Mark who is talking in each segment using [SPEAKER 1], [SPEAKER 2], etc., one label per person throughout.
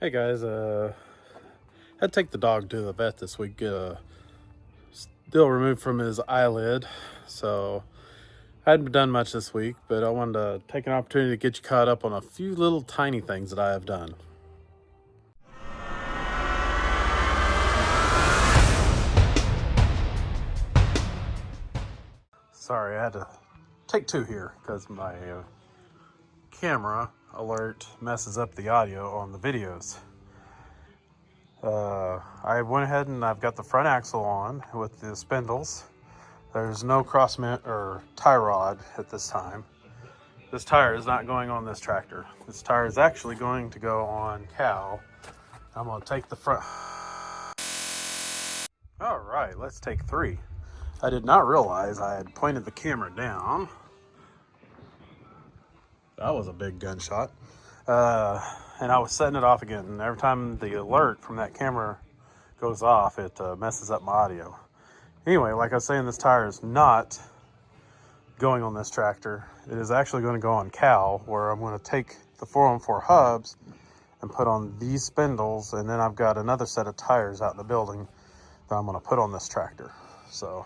[SPEAKER 1] Hey guys, had to take the dog to the vet this week. Still removed from his eyelid, so I hadn't done much this week, but I wanted to take an opportunity to get you caught up on a few little tiny things that I have done. Sorry, I had to take two here because my camera alert messes up the audio on the videos. I went ahead and I've got the front axle on with the spindles. There's no cross or tie rod at this time. This tire is not going on this tractor. This tire is actually going to go on cow. I'm going to take the front. All right, let's take three. I did not realize I had pointed the camera down. That was a big gunshot. And I was setting it off again. And every time the alert from that camera goes off, it messes up my audio. Anyway, like I was saying, this tire is not going on this tractor. It is actually going to go on cow, where I'm going to take the 4x4 hubs and put on these spindles, and then I've got another set of tires out in the building that I'm going to put on this tractor. So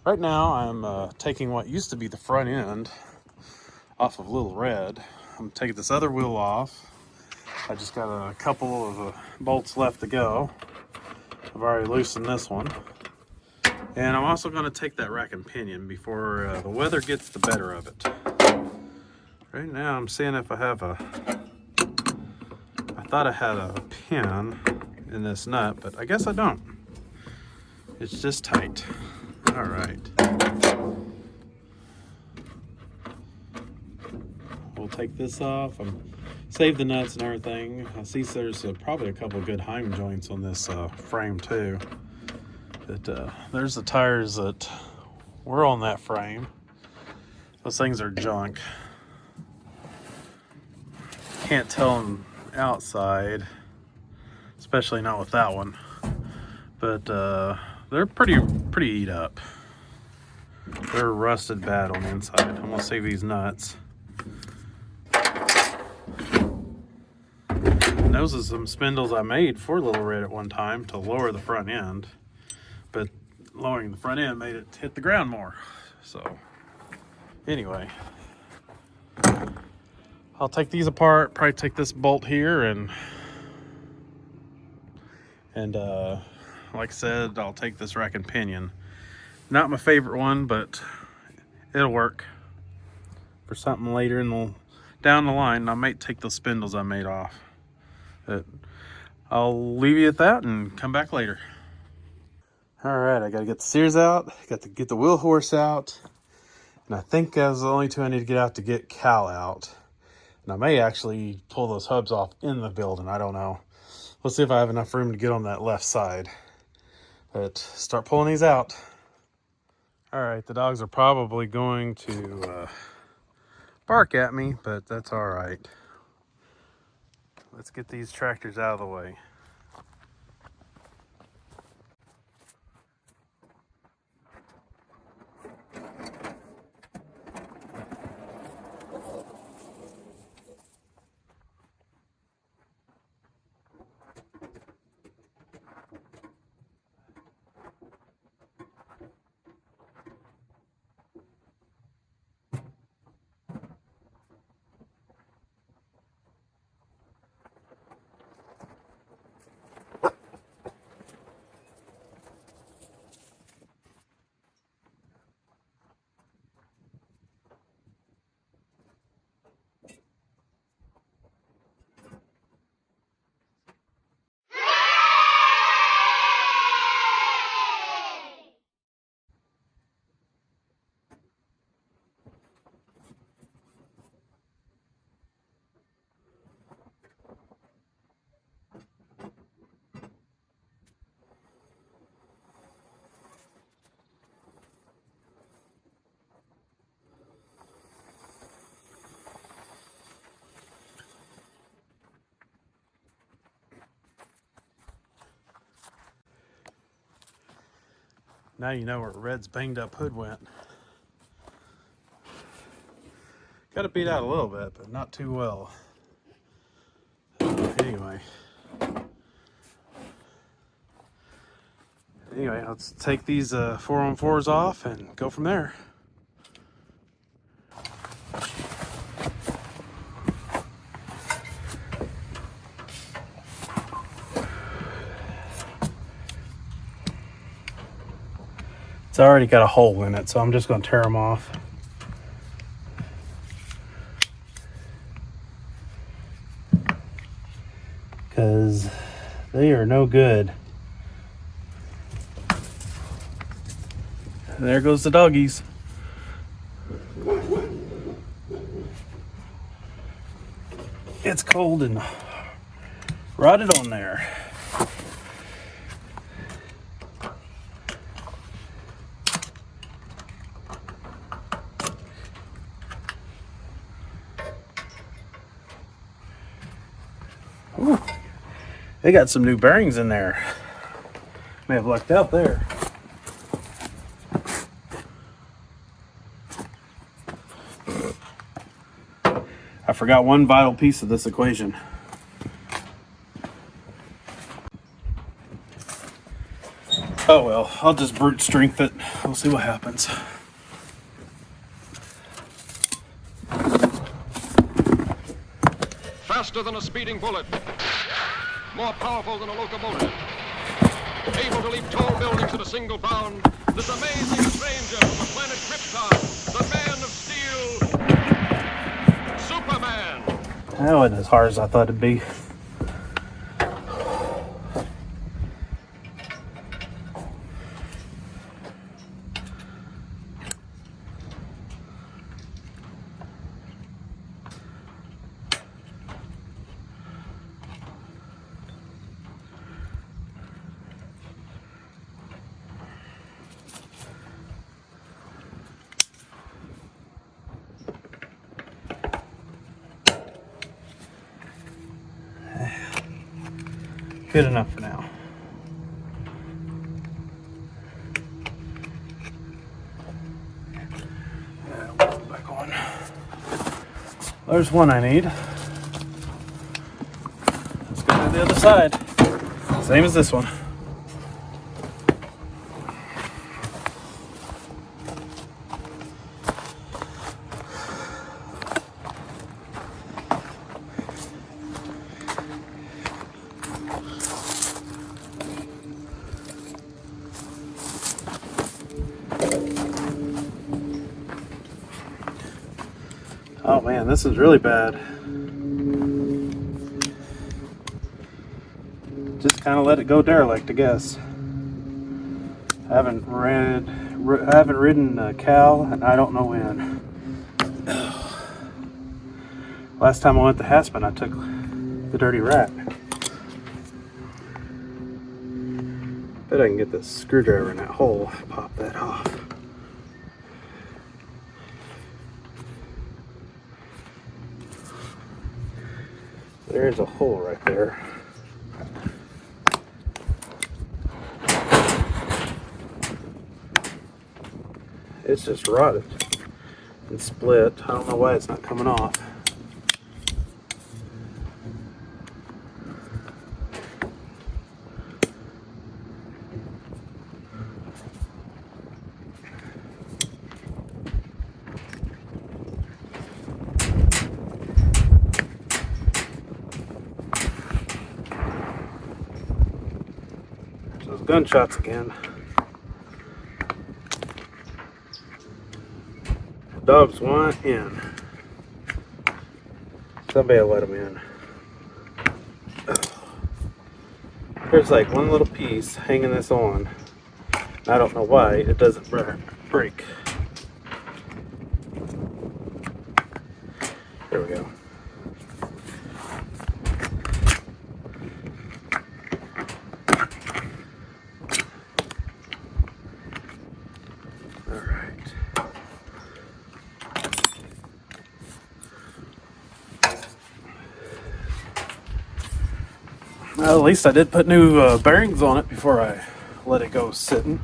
[SPEAKER 1] right now I'm taking what used to be the front end off of Little Red. I'm taking this other wheel off. I just got a couple of bolts left to go. I've already loosened this one. And I'm also going to take that rack and pinion before the weather gets the better of it. Right now I'm seeing if I have I thought I had a pin in this nut, but I guess I don't. It's just tight. All right. We'll take this off and save the nuts and everything. I see there's probably a couple of good Heim joints on this frame too. There's the tires that were on that frame. Those things are junk. Can't tell them outside, especially not with that one. But they're pretty eat up. They're rusted bad on the inside. I'm gonna save these nuts. And those are some spindles I made for Little Red at one time to lower the front end. But lowering the front end made it hit the ground more. So anyway, I'll take these apart, probably take this bolt here, and like I said, I'll take this rack and pinion. Not my favorite one, but it'll work for something later down the line. I might take those spindles I made off. But I'll leave you at that and come back later. All right, I gotta get the sears out, got to get the wheel horse out, and I think those are the only two I need to get out to get Cal out. And I may actually pull those hubs off in the building, I don't know. Let's see if I have enough room to get on that left side. But start pulling these out. All right, the dogs are probably going to bark at me, but that's all right. Let's get these tractors out of the way. Now you know where Red's banged up hood went. Got it beat out a little bit, but not too well. Anyway, Anyway, let's take these 4-on-4s off and go from there. It's already got a hole in it, so I'm just going to tear them off. Because they are no good. And there goes the doggies. It's cold and rotted on there. Ooh, they got some new bearings in there. May have lucked out there. I forgot one vital piece of this equation. Oh well, I'll just brute strength it. We'll see what happens.
[SPEAKER 2] Faster than a speeding bullet, more powerful than a locomotive, able to leap tall buildings at a single bound, this amazing stranger from the planet Krypton, the Man of Steel, Superman.
[SPEAKER 1] That wasn't as hard as I thought it'd be. Good enough for now. Yeah, we'll put it back on. There's one I need. Let's go to the other side. Same as this one. Oh man, this is really bad. Just kind of let it go derelict, I guess. I haven't ridden Cal, and I don't know when. Last time I went to Haspen, I took the Dirty Rat. Bet I can get the screwdriver in that hole, pop that off. There's a hole right there. It's just rotted and split. I don't know why it's not coming off. Those gunshots again. Dogs want in. Somebody let them in. There's like one little piece hanging this on. I don't know why it doesn't break. There we go. Well, at least I did put new bearings on it before I let it go sitting.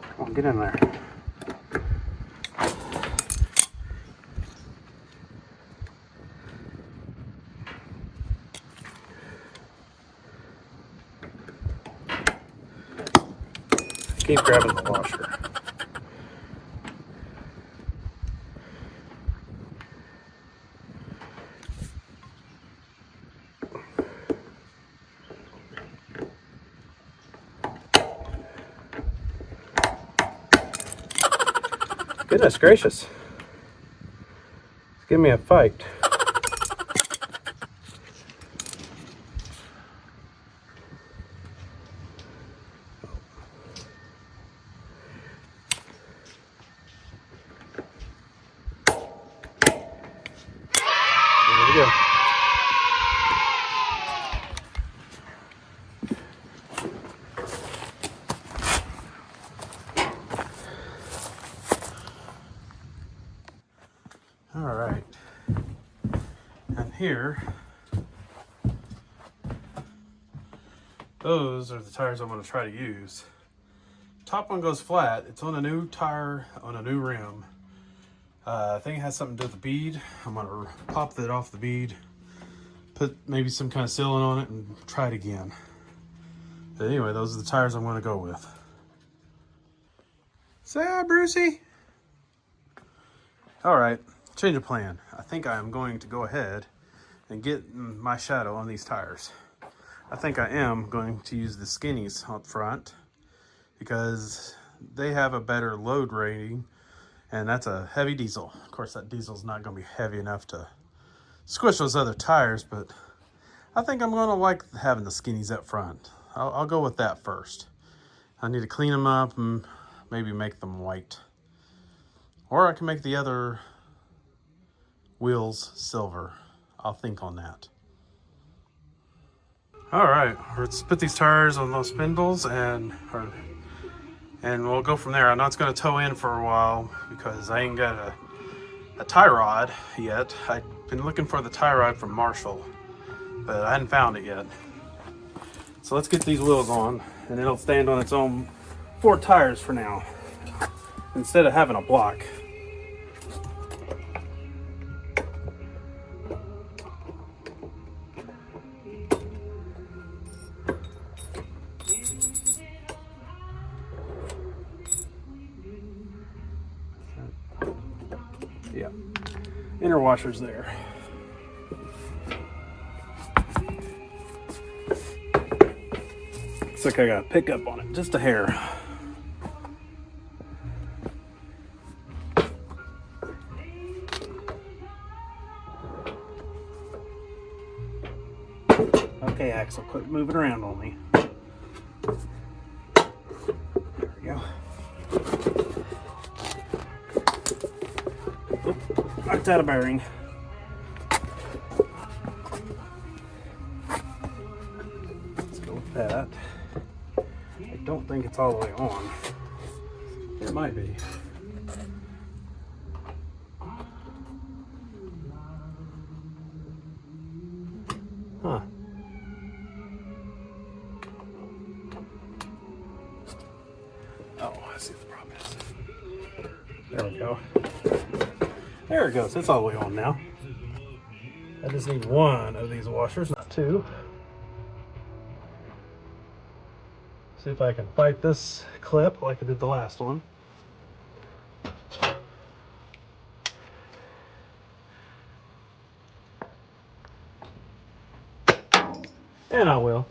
[SPEAKER 1] Come on, get in there. Keep grabbing the washer. Goodness gracious. Give me a fight. There we go. All right. And here, those are the tires I'm going to try to use. Top one goes flat. It's on a new tire on a new rim. I think it has something to do with the bead. I'm going to pop that off the bead, put maybe some kind of sealant on it, and try it again. But anyway, those are the tires I'm going to go with. Say hi, Brucey. All right, change of plan. I think I am going to go ahead and get my shadow on these tires. I think I am going to use the skinnies up front because they have a better load rating, and that's a heavy diesel. Of course, that diesel's not going to be heavy enough to squish those other tires, but I think I'm going to like having the skinnies up front. I'll go with that first. I need to clean them up and maybe make them white. Or I can make the other wheels silver. I'll think on that. All right, let's put these tires on those spindles and we'll go from there. I know it's going to tow in for a while because I ain't got a tie rod yet. I've been looking for the tie rod from Marshall, but I hadn't found it yet. So let's get these wheels on, and it'll stand on its own 4 tires for now, instead of having a block. Yeah, inner washer's there. Looks like I got a pickup on it, just a hair. Okay, Axel, quit moving around on me. There we go. Oop, knocked out a bearing. Let's go with that. I don't think it's all the way on. It might be. Huh. Oh, I see what the problem is. There we go. There it goes. It's all the way on now. I just need 1 of these washers, not 2. See if I can fight this clip like I did the last one. And I will.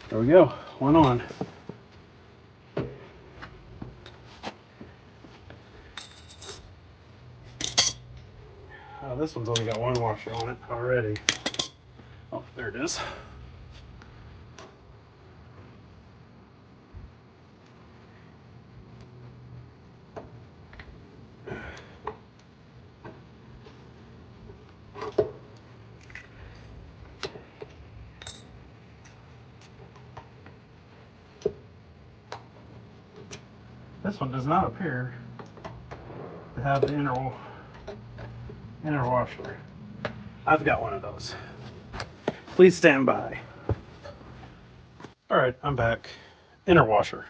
[SPEAKER 1] There we go, one on. Oh, this one's only got 1 washer on it already. Oh, there it is. This one does not appear to have the inner washer. I've got one of those. Please stand by. All right, I'm back. Inner washer.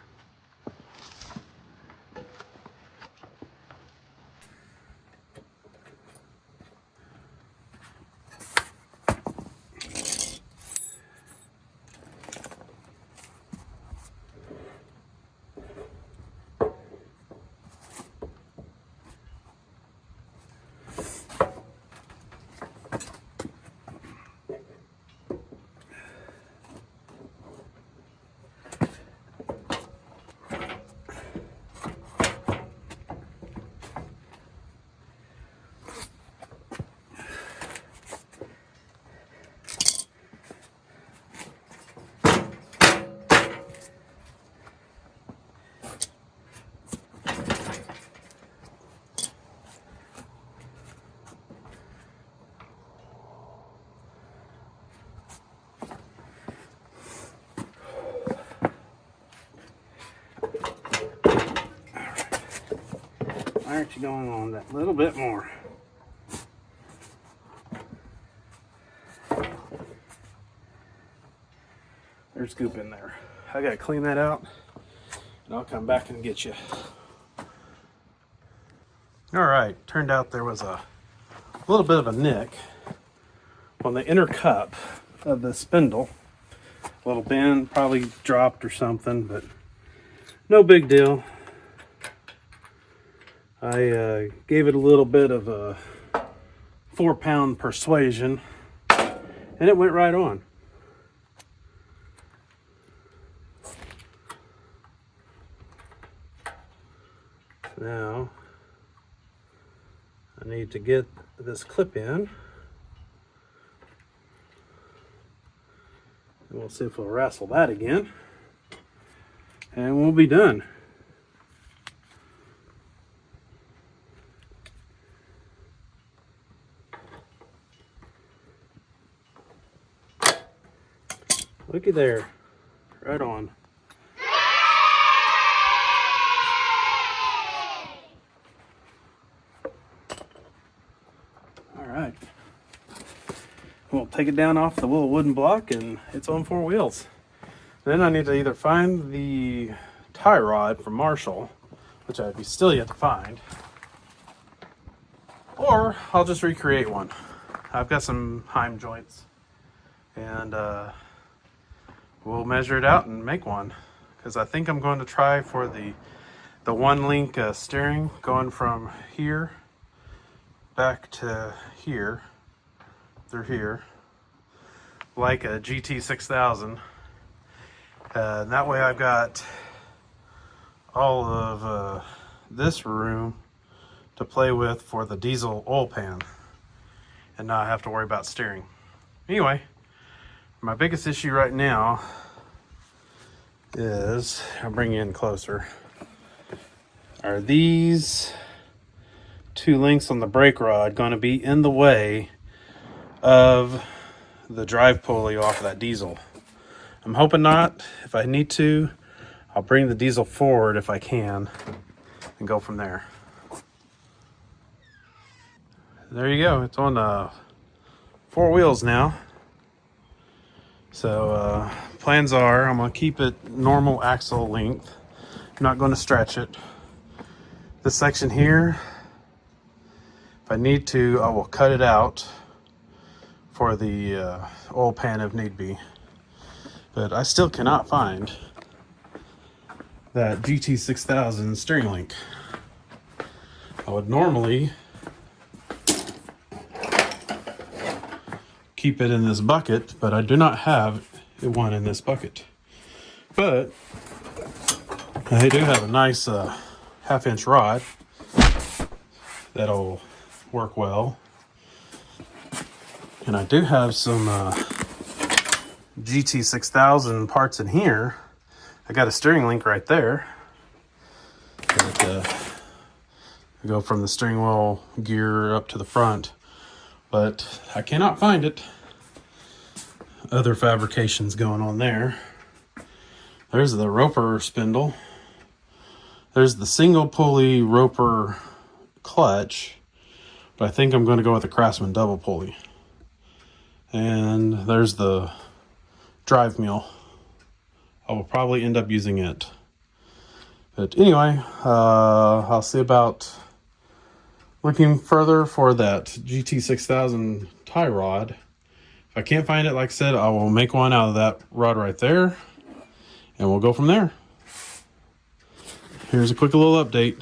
[SPEAKER 1] Why aren't you going on that little bit more? There's goop in there. I gotta clean that out and I'll come back and get you. All right, turned out there was a little bit of a nick on the inner cup of the spindle. A little bend, probably dropped or something, but no big deal. I gave it a little bit of a 4-pound persuasion and it went right on. Now I need to get this clip in and we'll see if we'll wrestle that again and we'll be done. Looky there, right on. All right, we'll take it down off the little wooden block and it's on 4 wheels. Then I need to either find the tie rod from Marshall, which I've still yet to find, or I'll just recreate one. I've got some heim joints and we'll measure it out and make one, because I think I'm going to try for the one link steering going from here back to here through here like a GT6000. That way I've got all of this room to play with for the diesel oil pan and not have to worry about steering. Anyway, my biggest issue right now is, I'll bring you in closer, are these 2 links on the brake rod going to be in the way of the drive pulley off of that diesel? I'm hoping not. If I need to, I'll bring the diesel forward if I can and go from there. There you go. It's on 4 wheels now. So plans are I'm going to keep it normal axle length. I'm not going to stretch it. This section here, if I need to, I will cut it out for the oil pan if need be. But I still cannot find that GT6000 steering link. I would normally keep it in this bucket, but I do not have one in this bucket. But I do have a nice 1/2-inch rod that'll work well, and I do have some GT6000 parts in here. I got a steering link right there that go from the steering wheel gear up to the front, but I cannot find it. Other fabrications going on there. There's the roper spindle. There's the single pulley Roper clutch, but I think I'm going to go with the Craftsman double pulley. And there's the drive mule. I will probably end up using it. But anyway, I'll see about looking further for that GT6000 tie rod. If I can't find it, like I said, I will make one out of that rod right there, and we'll go from there. Here's a quick little update.